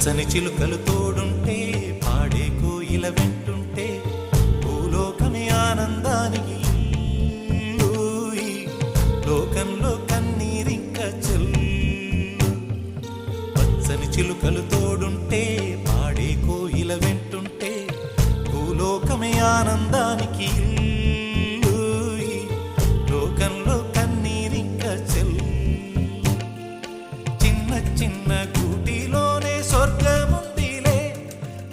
పచ్చని చిలుకలు తోడుంటే పాడే కోయిల వెంటుంటే భూలోకమే ఆనందానికి లోకంలో కన్నీరింక చెల్లు పచ్చని చిలుకలు తోడుంటే పాడే కోయిల వెంటుంటే భూలోకమే ఆనందానికి లోకంలో కన్నీరింక చెల్లు చిన్న చిన్న గూటిలోనే స్వర్గముందిలే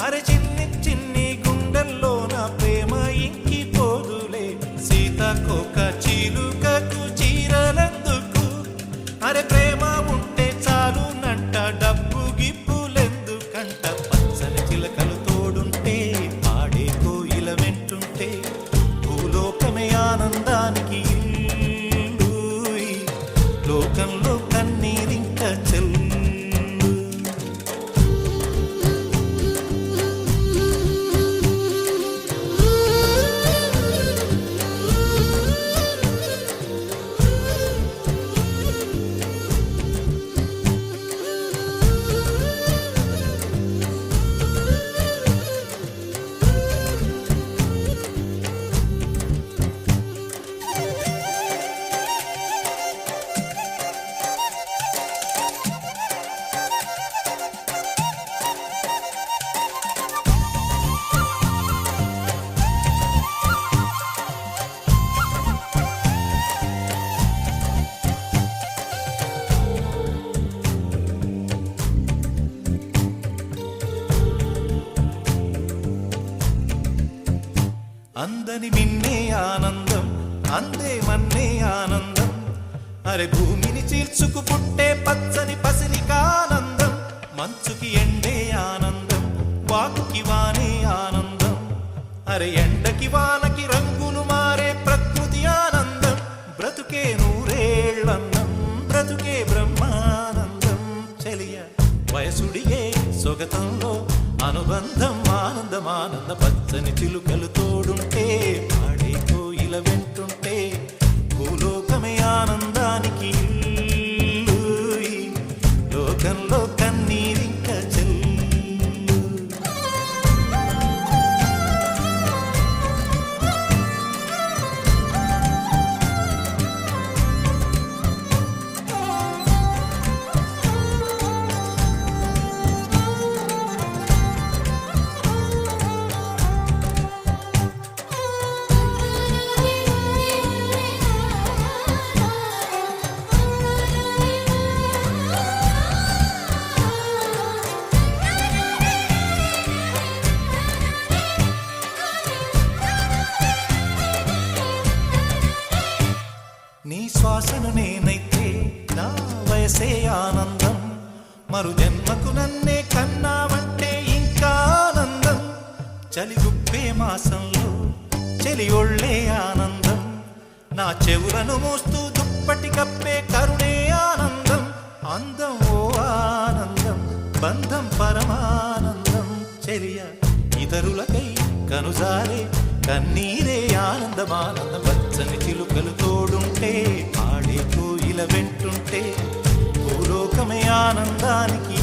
అరే చిన్ని చిన్ని గుండెల్లో నా ప్రేమ ఇంకిపోదులే సీతాకోక చిలుకకు చీరలెందుకు అరే ప్రేమ ఉంటే చాలు నంట డబ్బు గిప్పులెందుకంట పచ్చని చిలకలు తోడుంటే పాడే కోయిల వెంటుంటే భూలోకమే ఆనందానికి లోకంలో కన్నీరింక చెల్లు అందని మిన్నే ఆనందం అందే మన్నే ఆనందం అరే భూమిని చీల్చుకు పుట్టే పచ్చని పసిరికానందం మంచుకి ఎండే ఆనందం వాకుకి వానే ఆనందం అరే ఎండకి వానకి రంగులు మారే ప్రకృతి ఆనందం బ్రతుకే నూరేళ్ళన్నం బ్రతుకే బ్రహ్మానందం చెలియ వయసుడిగే సొగతంలో అనుబంధం ఆనందం ఆనంద పచ్చని చిలుకలు తోడుంటే పాడే కోయిల వెంటుంటే భూలోకమే ఆనందానికి లోకంలో కన్నీరింక చెల్లు నీ శ్వాసను నేనైతే నా వయసే ఆనందం మరు జన్మకు నన్నే కన్నావంటే ఇంకా ఆనందం చలిగుప్పే మాసంలో చెలి ఒళ్ళే ఆనందం నా చెవులను మోస్తూ దుప్పటి కప్పే కరుణే ఆనందం అందం ఓ ఆనందం బంధం పరమానందం చెలియ ఇతరులకై కనుజారే కన్నీరే ఆనందమానందం పచ్చని చిలుకలు తోడుంటే పాడే కోయిల వెంటుంటే భూలోకమే ఆనందానికి